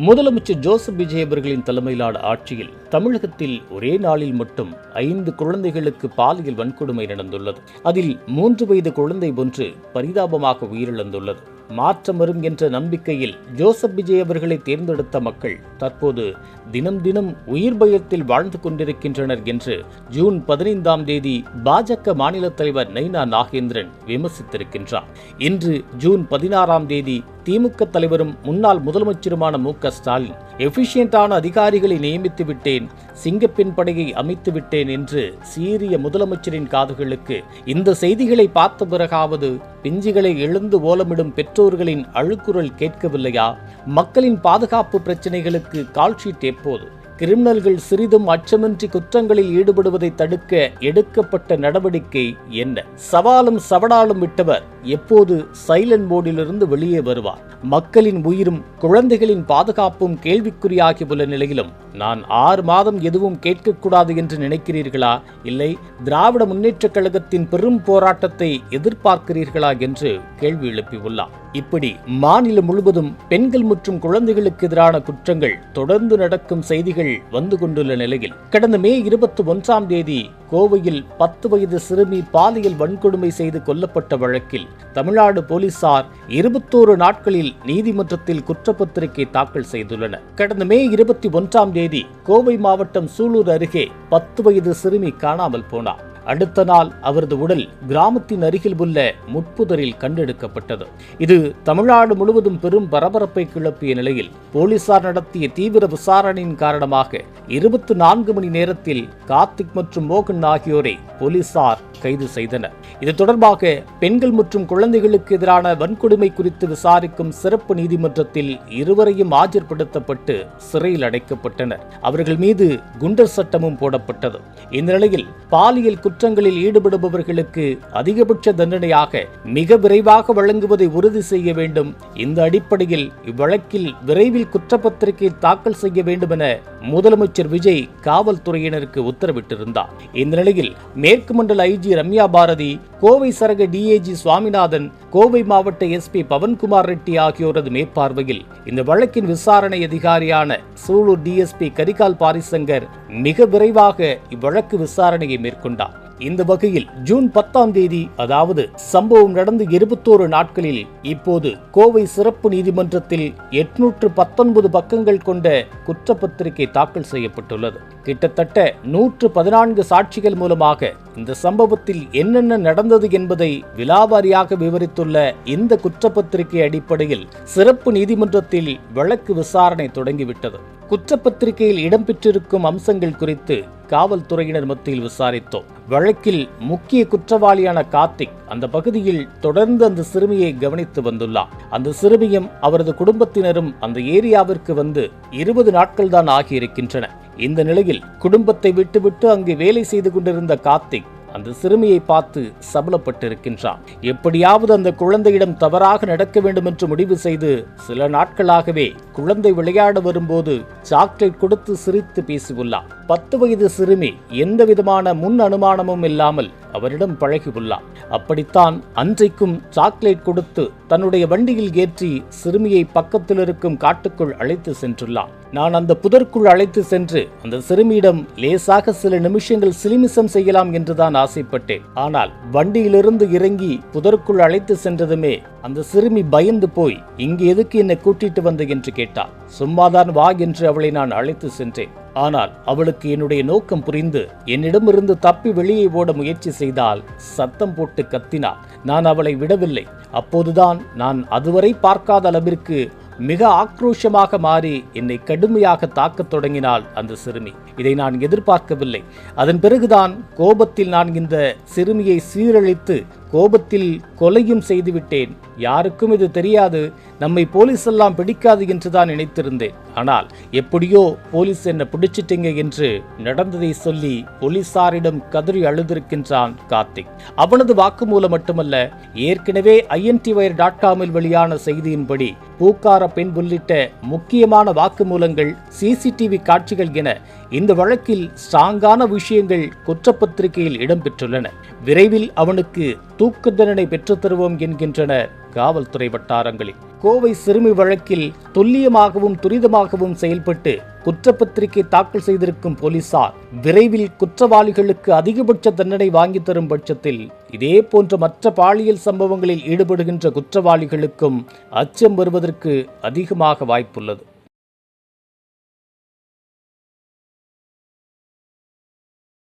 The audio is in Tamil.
முதலமைச்சர் ஜோசப் விஜய் அவர்களின் தலைமையிலான ஆட்சியில் தமிழகத்தில் ஒரே நாளில் மட்டும் 5 குழந்தைகளுக்கு பாலியல் வன்கொடுமை நடந்துள்ளது. அதில் 3 வயது குழந்தை ஒன்று பரிதாபமாக உயிரிழந்துள்ளது. மாற்றம் வரும் என்ற நம்பிக்கையில் ஜோசப் விஜய் அவர்களை தேர்ந்தெடுத்த மக்கள் தற்போது தினம் தினம் உயிர் பயத்தில் வாழ்ந்து கொண்டிருக்கின்றனர் என்று ஜூன் 15ஆம் தேதி பாஜக மாநில தலைவர் நைனா நாகேந்திரன் விமர்சித்திருக்கின்றார். இன்று ஜூன் 16ஆம் தேதி திமுக தலைவரும் முன்னாள் முதலமைச்சருமான மு.க. ஸ்டாலின் எஃபிஷியன்டான அதிகாரிகளை நியமித்து விட்டேன், சிங்கப்பெண் படையை அமைத்து விட்டேன் என்று சீரிய முதலமைச்சரின் காதுகளுக்கு இந்த செய்திகளை பார்த்த பிறகாவது பிஞ்சுகளை எழுந்து ஓலமிடும் பெற்றோர்களின் அழுக்குரல் கேட்கவில்லையா? மக்களின் பாதுகாப்பு பிரச்சனைகளுக்கு கால்ஷீட் எப்போது? கிரிமினல்கள் சிறிதும் அச்சமின்றி குற்றங்களில் ஈடுபடுவதை தடுக்க எடுக்கப்பட்ட நடவடிக்கை என்ன? சவாலும் சவடாலும் விட்டவர் எப்போது சைலண்ட் மோடிலிருந்து வெளியே வருவார்? மக்களின் உயிரும் குழந்தைகளின் பாதுகாப்பும் கேள்விக்குறியாகியுள்ள நிலையிலும் நான் 6 மாதம் எதுவும் கேட்கக்கூடாது என்று நினைக்கிறீர்களா? இல்லை திராவிட முன்னேற்றக் கழகத்தின் பெரும் போராட்டத்தை எதிர்பார்க்கிறீர்களா என்று கேள்வி எழுப்பியுள்ளார். இப்படி மாநிலம் முழுவதும் பெண்கள் மற்றும் குழந்தைகளுக்கு எதிரான குற்றங்கள் தொடர்ந்து நடக்கும் செய்திகள் வந்து கொண்டுள்ள நிலையில் கடந்த மே 21ஆம் தேதி கோவையில் 10 வயது சிறுமி பாலியல் வன்கொடுமை செய்து கொல்லப்பட்ட வழக்கில் தமிழ்நாடு போலீசார் 21 நாட்களில் நீதிமன்றத்தில் குற்றப்பத்திரிகை தாக்கல் செய்துள்ளனர். கடந்த மே 21ஆம் தேதி கோவை மாவட்டம் சூலூர் அருகே 10 வயது சிறுமி காணாமல் போனார். அடுத்த நாள் அவரது உடல் கிராமத்தின் அருகில் உள்ள முட்புதரில் கண்டெடுக்கப்பட்டது. இது தமிழ்நாடு முழுவதும் பெரும் பரபரப்பை கிளப்பிய நிலையில் போலீசார் நடத்திய தீவிர விசாரணையின் காரணமாக 24 மணி நேரத்தில் கார்த்திக் மற்றும் மோகன் ஆகியோரை போலீசார் கைது செய்தனர். இது தொடர்பாக பெண்கள் மற்றும் குழந்தைகளுக்கு எதிரான வன்கொடுமை குறித்து விசாரிக்கும் சிறப்பு நீதிமன்றத்தில் இருவரையும் ஆஜர்படுத்தப்பட்டு சிறையில் அடைக்கப்பட்டனர். அவர்கள் மீது குண்டர் சட்டமும் போடப்பட்டது. இந்த நிலையில் பாலியல் குற்றங்களில் ஈடுபடுபவர்களுக்கு அதிகபட்ச தண்டனையாக மிக விரைவாக வழங்குவதை உறுதி செய்ய வேண்டும். இந்த அடிப்படையில் இவ்வழக்கில் விரைவில் குற்றப்பத்திரிகை தாக்கல் செய்ய வேண்டும் என முதலமைச்சர் விஜய் காவல்துறையினருக்கு உத்தரவிட்டிருந்தார். இந்த நிலையில் மேற்கு மண்டல ஐஜி ரம்யா பாரதி, கோவை சரக டிஐஜி சுவாமிநாதன், கோவை மாவட்ட எஸ்பி பவன்குமார் ரெட்டி ஆகியோரது மேற்பார்வையில் இந்த வழக்கின் விசாரணை அதிகாரியான சூலூர் டிஎஸ்பி கரிகால் பாரிசங்கர் மிக விரைவாக இவ்வழக்கு விசாரணையை மேற்கொண்டார். இந்த வகையில் ஜூன் 10ஆம் தேதி, அதாவது சம்பவம் நடந்து 21 நாட்களில் இப்போது கோவை சிறப்பு நீதிமன்றத்தில் 819 பக்கங்கள் கொண்ட குற்றப்பத்திரிகை தாக்கல் செய்யப்பட்டுள்ளது. கிட்டத்தட்ட 114 சாட்சிகள் மூலமாக இந்த சம்பவத்தில் என்னென்ன நடந்தது என்பதை விலாவாரியாக விவரித்துள்ள இந்த குற்றப்பத்திரிகை அடிப்படையில் சிறப்பு நீதிமன்றத்தில் வழக்கு விசாரணை தொடங்கிவிட்டது. குற்றப்பத்திரிகையில் இடம்பெற்றிருக்கும் அம்சங்கள் குறித்து காவல்துறையினர் மத்தியில் விசாரித்தோம். வழக்கில் முக்கிய குற்றவாளியான கார்த்திக் அந்த பகுதியில் தொடர்ந்து அந்த சிறுமியை கவனித்து வந்துள்ளார். அந்த சிறுமியும் அவரது குடும்பத்தினரும் அந்த ஏரியாவிற்கு வந்து 20 நாட்கள் தான் ஆகியிருக்கின்றன. இந்த நிலையில் குடும்பத்தை விட்டுவிட்டு அங்கு வேலை செய்து கொண்டிருந்த கார்த்திக் அந்த சிறுமியை பார்த்து சபலப்பட்டிருக்கின்றான். எப்படியாவது அந்த குழந்தையிடம் தவறாக நடக்க வேண்டும் என்று முடிவு செய்து சில நாட்களாகவே குழந்ை விளையாட வரும்போது சாக்லேட் கொடுத்து சிரித்து பேசியுள்ளார். 10 வயது சிறுமி எந்த விதமான முன் அனுமானமும் இல்லாமல் அவரிடம் பழகியுள்ளார். அப்படித்தான் அன்றைக்கும் சாக்லேட் கொடுத்து தன்னுடைய வண்டியில் ஏற்றி சிறுமியை பக்கத்தில் இருக்கும் காட்டுக்குள் அழைத்து சென்றுள்ளார். நான் அந்த புதற்குள் அழைத்து சென்று அந்த சிறுமியிடம் லேசாக சில நிமிஷங்கள் சிலிமிசம் செய்யலாம் என்றுதான் ஆசைப்பட்டேன். ஆனால் வண்டியிலிருந்து இறங்கி புதற்குள் அழைத்து சென்றதுமே அந்த சிறுமி பயந்து போய் இங்கு எதுக்கு என்னை கூட்டிட்டு வந்த என்று கேட்டாள். சும்மாதான் வா என்று அவளை நான் அழைத்து சென்றேன். ஆனால் அவளுக்கு என்னுடைய நோக்கம் புரிந்து என்னிடமிருந்து தப்பி வெளியே ஓட முயற்சி செய்தால் சத்தம் போட்டு கத்தினாள். நான் அவளை விடவில்லை. அப்போதுதான் நான் அதுவரை பார்க்காத அளவிற்கு மிக ஆக்ரோஷமாக மாறி என்னை கடுமையாக தாக்கத் தொடங்கினாள் அந்த சிறுமி. இதை நான் எதிர்பார்க்கவில்லை. அதன் பிறகுதான் கோபத்தில் நான் இந்த சிறுமியை சீரழித்து கோபத்தில் கொலையும் செய்துவிட்டேன். யாருக்கும் இது தெரியாது, நம்மை போலீஸ் எல்லாம் பிடிக்காது என்றுதான் நினைத்திருந்தேன். ஆனால் எப்படியோ போலீஸ் என்ன பிடிச்சிட்டீங்க என்று நடந்ததை சொல்லி போலீசாரிடம் கதறி அழுதிருக்கின்றான் கார்த்திக். அவனது வாக்குமூலம் மட்டுமல்ல, ஏற்கனவே INTwire.comஇல் வெளியான செய்தியின்படி பூக்கார பெண் உள்ளிட்ட முக்கியமான வாக்குமூலங்கள், சிசிடிவி காட்சிகள் என இந்த வழக்கில் ஸ்ட்ராங்கான விஷயங்கள் குற்றப்பத்திரிகையில் இடம்பெற்றுள்ளன. விரைவில் அவனுக்கு தூக்கு தண்டனை பெற்றுத் தருவோம் என்கின்றனர் காவல்துறை வட்டாரங்களில். கோவை சிறுமி வழக்கில் துல்லியமாகவும் துரிதமாகவும் செயல்பட்டு குற்றப்பத்திரிகை தாக்கல் செய்திருக்கும் போலீசார் விரைவில் குற்றவாளிகளுக்கு அதிகபட்ச தண்டனை வாங்கி தரும் பட்சத்தில் இதே போன்ற மற்ற பாலியல் சம்பவங்களில் ஈடுபடுகின்ற குற்றவாளிகளுக்கும் அச்சம் வருவதற்கு அதிகமாக வாய்ப்புள்ளது.